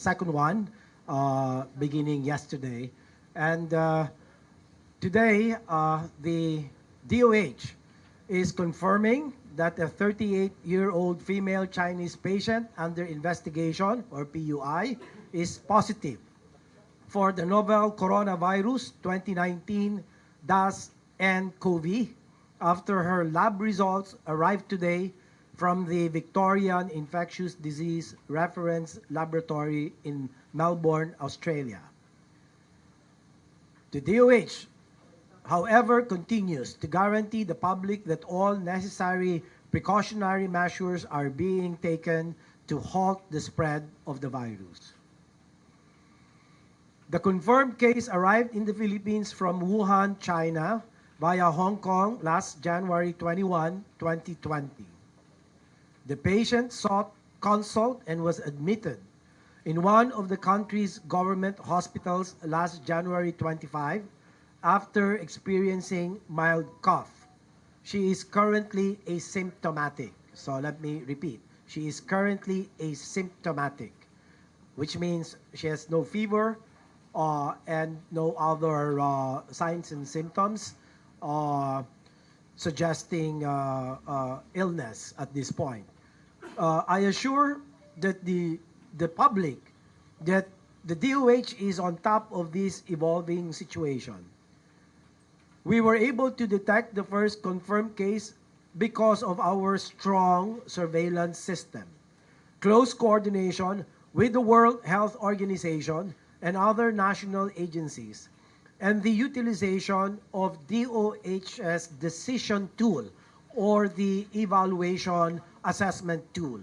second one, beginning yesterday. And today, the DOH is confirming that a 38-year-old female Chinese patient under investigation, or PUI, is positive for the novel coronavirus 2019 DAS-CoV after her lab results arrived today from the Victorian Infectious Disease Reference Laboratory in Melbourne, Australia. The DOH, however, continues to guarantee the public that all necessary precautionary measures are being taken to halt the spread of the virus. The confirmed case arrived in the Philippines from Wuhan, China, via Hong Kong last January 21, 2020. The patient sought consult and was admitted in one of the country's government hospitals last January 25 after experiencing mild cough. She is currently asymptomatic. So let me repeat. She is currently asymptomatic, which means she has no fever and no other signs and symptoms suggesting illness at this point. I assure that the public that the DOH is on top of this evolving situation. We were able to detect the first confirmed case because of our strong surveillance system, close coordination with the World Health Organization and other national agencies, and the utilization of DOH's decision tool or the evaluation assessment tool.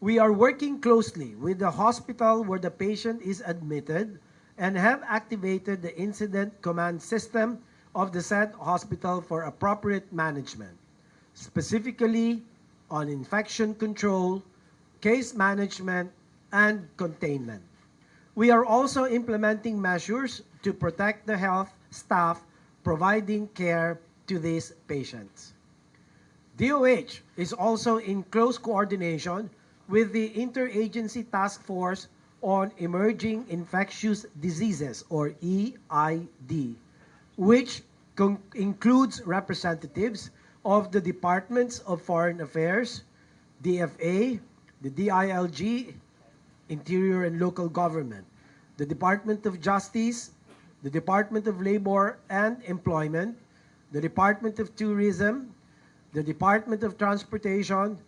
We are working closely with the hospital where the patient is admitted and have activated the incident command system of the said hospital for appropriate management, specifically on infection control, case management, and containment. We are also implementing measures to protect the health staff providing care to these patients. DOH is also in close coordination with the Interagency Task Force on Emerging Infectious Diseases, or EID, which includes representatives of the Departments of Foreign Affairs, DFA, the DILG, Interior and Local Government, the Department of Justice, the Department of Labor and Employment, the Department of Tourism, the Department of Transportation,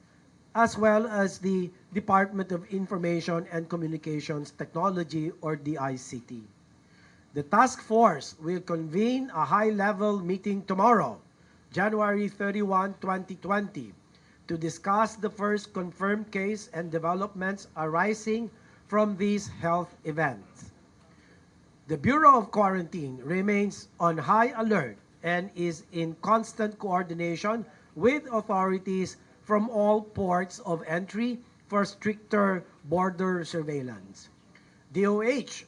as well as the Department of Information and Communications Technology, or DICT. The task force will convene a high-level meeting tomorrow, January 31, 2020, to discuss the first confirmed case and developments arising from these health events. The Bureau of Quarantine remains on high alert and is in constant coordination with authorities from all ports of entry for stricter border surveillance. DOH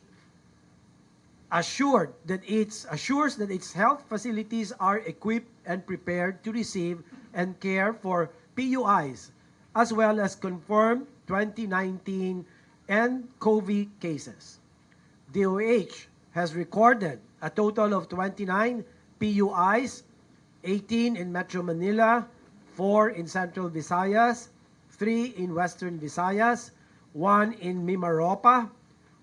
assures that its health facilities are equipped and prepared to receive and care for PUIs, as well as confirmed 2019 and COVID cases. DOH has recorded a total of 29 PUIs, 18 in Metro Manila, 4 in Central Visayas, 3 in Western Visayas, 1 in Mimaropa,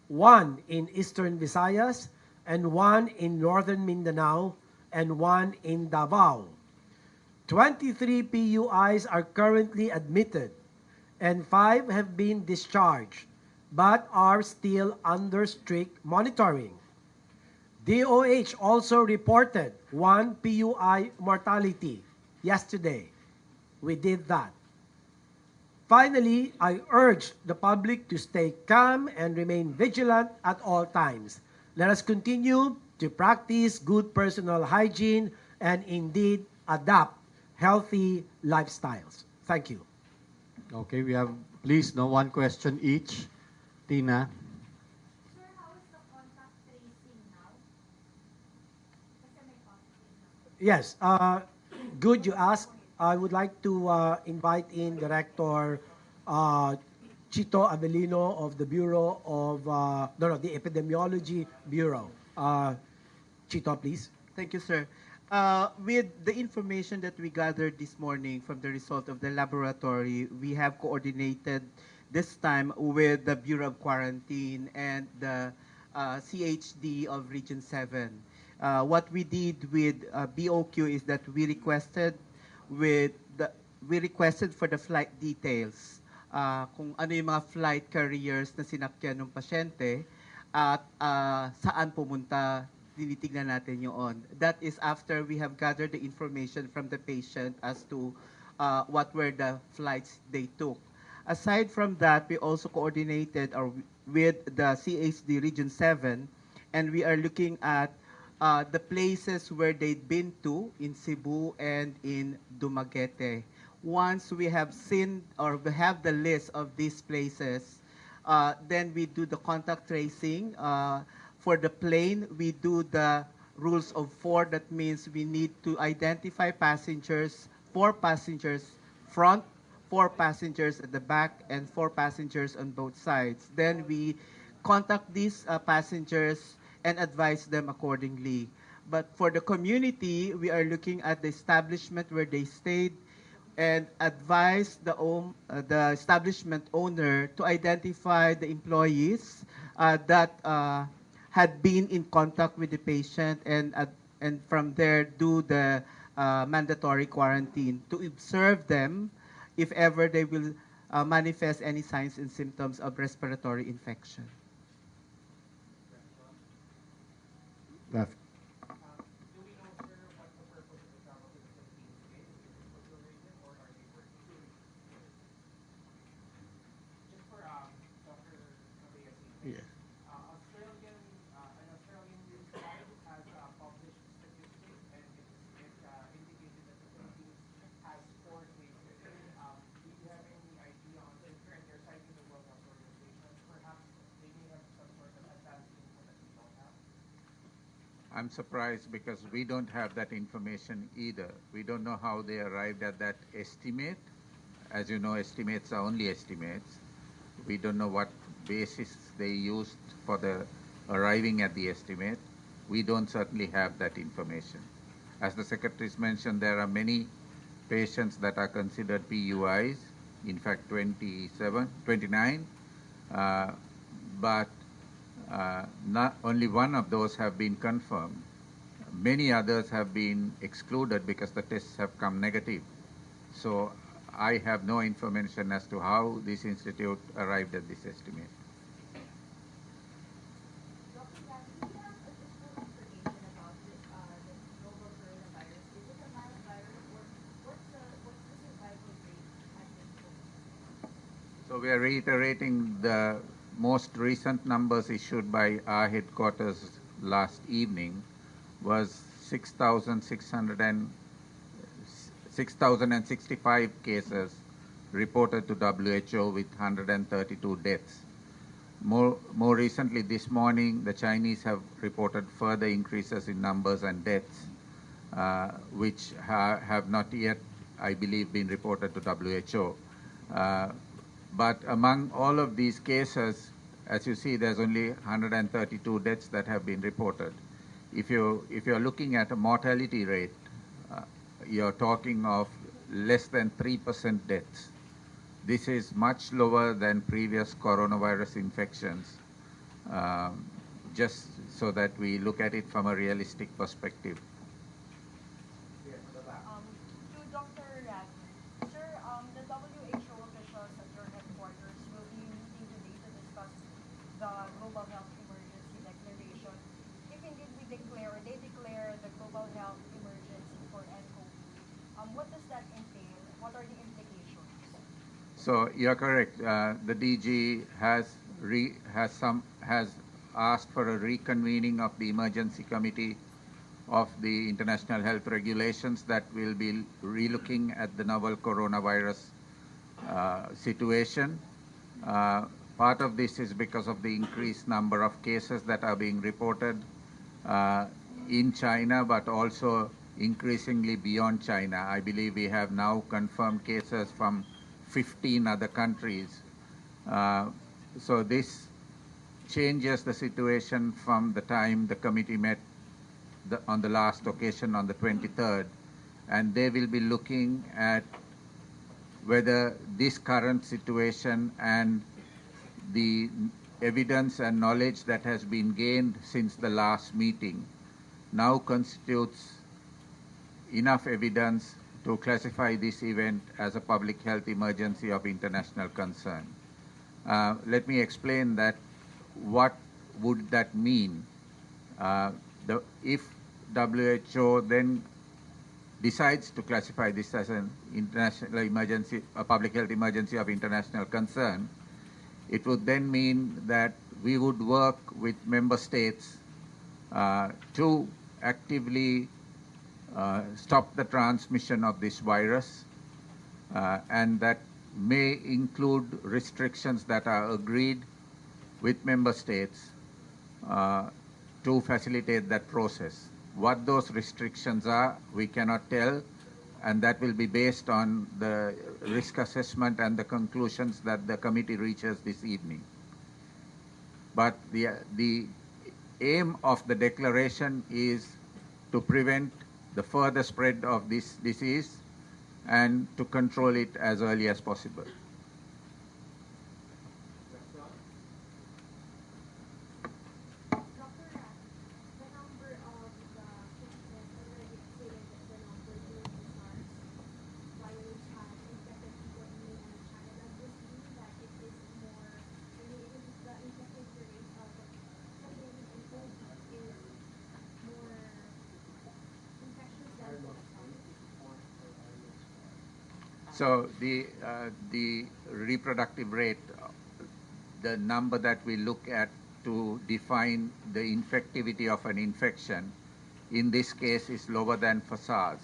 1 in Eastern Visayas, and 1 in Northern Mindanao, and 1 in Davao. 23 PUIs are currently admitted, and 5 have been discharged, but are still under strict monitoring. DOH also reported 1 PUI mortality yesterday. We did that. Finally, I urge the public to stay calm and remain vigilant at all times. Let us continue to practice good personal hygiene and indeed adopt healthy lifestyles. Thank you. Okay, we have, please, no one question each. Tina. Sir, how is the contact tracing now? Kasi may positive na. Yes, good you asked. I would like to invite in Director Chito Avelino of the Bureau of, the Epidemiology Bureau. Chito, please. Thank you, sir. With the information that we gathered this morning from the result of the laboratory, we have coordinated this time with the Bureau of Quarantine and the CHD of Region 7. What we did with BOQ is that with the, we requested for the flight details, kung ano yung mga flight carriers na sinakyan ng pasyente at saan pumunta, tinitignan natin yun. That is after we have gathered the information from the patient as to what were the flights they took. Aside from that, we also coordinated with the CHD Region 7, and we are looking at the places where they'd been to in Cebu and in Dumaguete. Once we have seen or we have the list of these places, then we do the contact tracing. For the plane, we do the rules of 4. That means we need to identify passengers, 4 passengers front, 4 passengers at the back, and 4 passengers on both sides. Then we contact these passengers and advise them accordingly. But for the community, we are looking at the establishment where they stayed and advise the establishment owner to identify the employees that had been in contact with the patient, and from there do the mandatory quarantine to observe them if ever they will manifest any signs and symptoms of respiratory infection. Left. Yeah. An Australian news site has published statistics, and it indicated that the Philippines has 4 cases. Do you have any idea on the current they're citing the World Health Organization? Perhaps they may have some sort of advanced info that we don't have. I'm surprised because we don't have that information either. We don't know how they arrived at that estimate. As you know, estimates are only estimates. We don't know what basis they used for the arriving at the estimate. We don't certainly have that information. As the secretaries mentioned, there are many patients that are considered PUIs, in fact 29, but not only one of those have been confirmed. Many others have been excluded because the tests have come negative. So I have no information as to how this institute arrived at this estimate. Dr. Gan, do you have additional information about the novel coronavirus? Is it a mild virus, or what's the survival rate at this point? So we are reiterating the most recent numbers issued by our headquarters last evening was 6,065 cases reported to WHO with 132 deaths. More recently this morning, the Chinese have reported further increases in numbers and deaths, which have not yet, I believe, been reported to WHO. But among all of these cases, as you see, there's only 132 deaths that have been reported. If you're looking at a mortality rate, you're talking of less than 3% deaths. This is much lower than previous coronavirus infections, just so that we look at it from a realistic perspective. To Dr. Radman, sir, the WHO officials at your headquarters will be meeting today to discuss the global health emergency declaration. If indeed they declare the global health emergency for nCoV, what does that entail? What are the implications? So you're correct. The DG has asked for a reconvening of the emergency committee of the international health regulations that will be relooking at the novel coronavirus situation. Part of this is because of the increased number of cases that are being reported in China, but also increasingly beyond China. I believe we have now confirmed cases from 15 other countries, So this changes the situation from the time the committee met on the last occasion on the 23rd, and they will be looking at whether this current situation and the evidence and knowledge that has been gained since the last meeting now constitutes enough evidence to classify this event as a public health emergency of international concern. Let me explain that. What would that mean? If WHO then decides to classify this as an international emergency, a public health emergency of international concern, it would then mean that we would work with member states to actively stop the transmission of this virus, and that may include restrictions that are agreed with member states to facilitate that process. What those restrictions are, we cannot tell, and that will be based on the risk assessment and the conclusions that the committee reaches this evening. But the aim of the declaration is to prevent the further spread of this disease and to control it as early as possible. Dr. Rat, the number of the cases already exceeded the number during the SARS virus has infected people in mainland China. Does this mean that it is more, I mean, it is the infected rate of something in COVID is more infectious than the SARS? So the reproductive rate, the number that we look at to define the infectivity of an infection, in this case is lower than for SARS.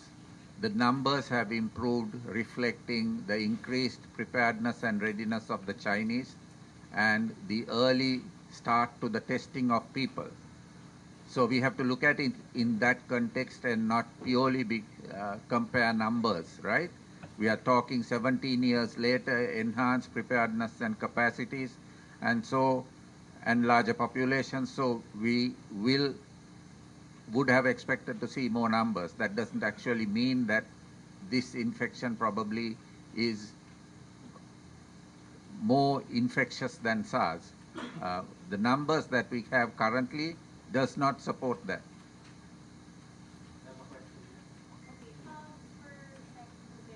The numbers have improved, reflecting the increased preparedness and readiness of the Chinese and the early start to the testing of people. So we have to look at it in that context and not purely compare numbers, right? We are talking 17 years later, enhanced preparedness and capacities, and larger populations. So we would have expected to see more numbers. That doesn't actually mean that this infection probably is more infectious than SARS. The numbers that we have currently does not support that. Okay, for Sheikh Ruben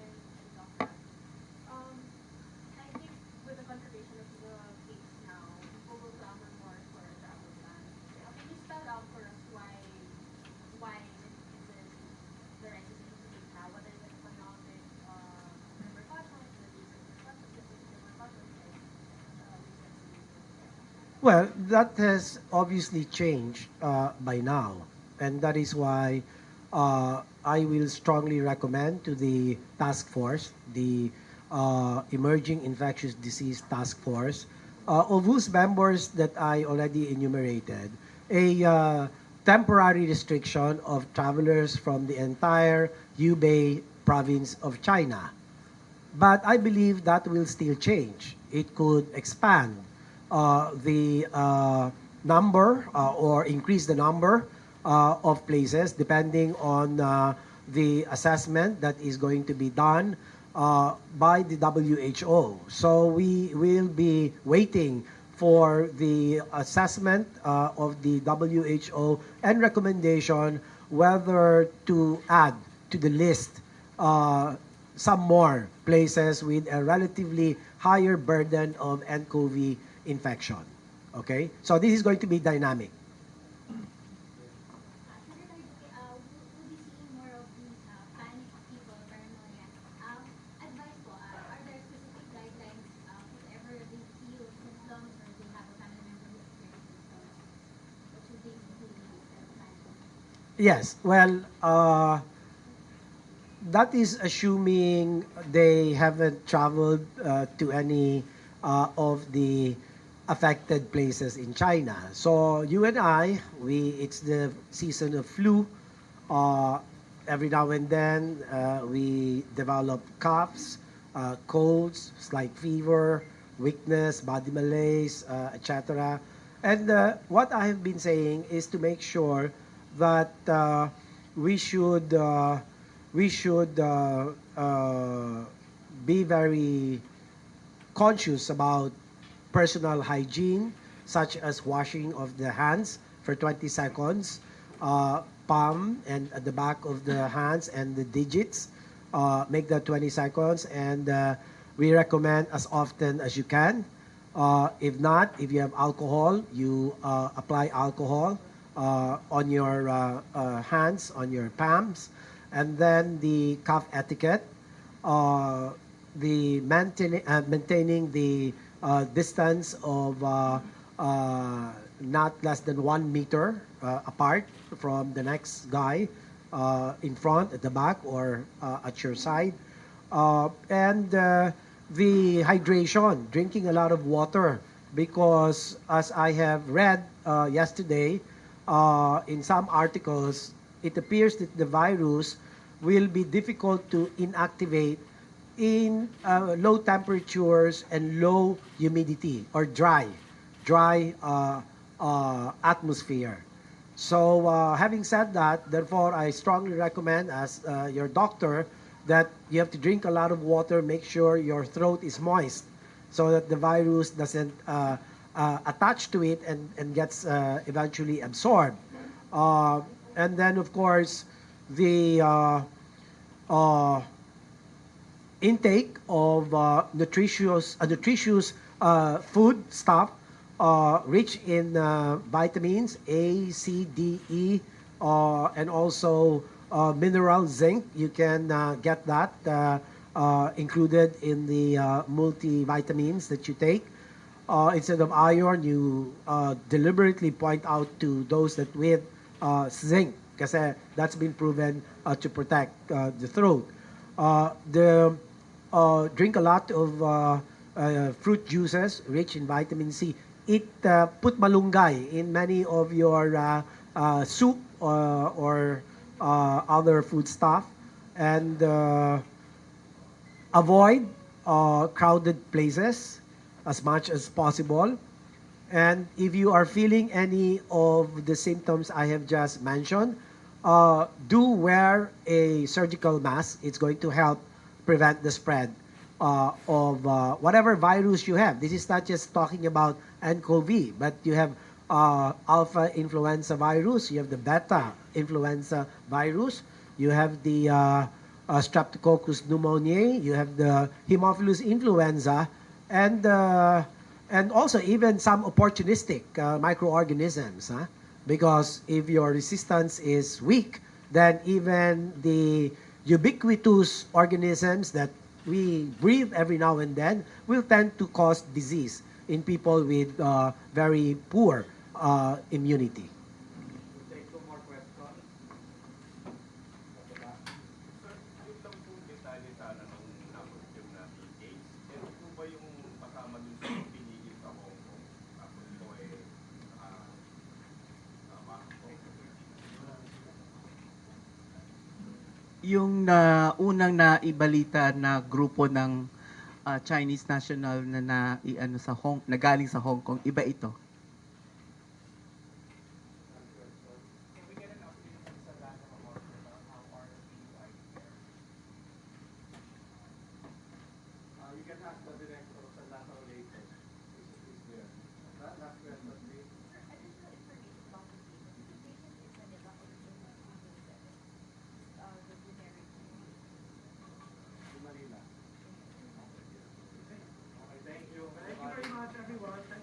and Dr. I think with the confirmation of the case now, people will clamor more for a travel ban. Can you spell out for us why this is the right decision to take now? Whether it's economic repercussions, the repercussions, Well, that has obviously changed by now, and that is why I will strongly recommend to the task force, the Emerging Infectious Disease Task Force, of whose members that I already enumerated, a temporary restriction of travelers from the entire Hubei province of China. But I believe that will still change. It could expand the number or increase the number of places depending on the assessment that is going to be done by the WHO. So we will be waiting for the assessment of the WHO and recommendation whether to add to the list some more places with a relatively higher burden of nCoV infection. Okay? So this is going to be dynamic. we'll be seeing more of these panic people, paranoia. Advice po, are there specific guidelines whenever they feel symptoms or they have a family member who experiences symptoms? What should they be doing instead of panicking? Yes, well, that is assuming they haven't traveled to any of the affected places in China. So you and I, it's the season of flu. Every now and then we develop coughs, colds, slight fever, weakness, body malaise, etc. And what I have been saying is to make sure that we should we should be very conscious about personal hygiene, such as washing of the hands for 20 seconds, palm and at the back of the hands and the digits, make that 20 seconds, and we recommend as often as you can. If not, if you have alcohol, you apply alcohol on your hands, on your palms, and then the cough etiquette, the maintaining the distance of not less than 1 meter apart from the next guy in front, at the back, or at your side. And the hydration, drinking a lot of water, because as I have read yesterday in some articles, it appears that the virus will be difficult to inactivate in low temperatures and low humidity or dry atmosphere. So having said that, therefore, I strongly recommend as your doctor that you have to drink a lot of water, make sure your throat is moist so that the virus doesn't attach to it and gets eventually absorbed. And then, of course, the intake of nutritious food stuff rich in vitamins A, C, D, E, and also mineral zinc. You can get that included in the multivitamins that you take. Instead of iron, you deliberately point out to those that with zinc, kasi that's been proven to protect the throat. Drink a lot of fruit juices rich in vitamin C. Eat put malunggay in many of your soup or other food stuff, and avoid crowded places as much as possible. And if you are feeling any of the symptoms I have just mentioned, do wear a surgical mask. It's going to help prevent the spread of whatever virus you have. This is not just talking about nCoV, but you have alpha influenza virus, you have the beta influenza virus, you have the Streptococcus pneumoniae, you have the Haemophilus influenza, and also even some opportunistic microorganisms. Huh? Because if your resistance is weak, then even the ubiquitous organisms that we breathe every now and then will tend to cause disease in people with very poor immunity. Sir, yun lang pong detalye sana nung na-confirm natin case. Ito po ba yung kasama dun sa pinigil sa Hong Kong? Tapos ito Yung unang naibalita na grupo ng Chinese national na iano sa na galing sa Hong Kong, iba ito. Can we get an update from Salana Hospital? How are the PUI there? You can ask the director of Salata later. Is there. Last question, please. Additional information about the patient. The patient is Manila original the generic. In Manila. Okay, thank you. Thank you very much, everyone.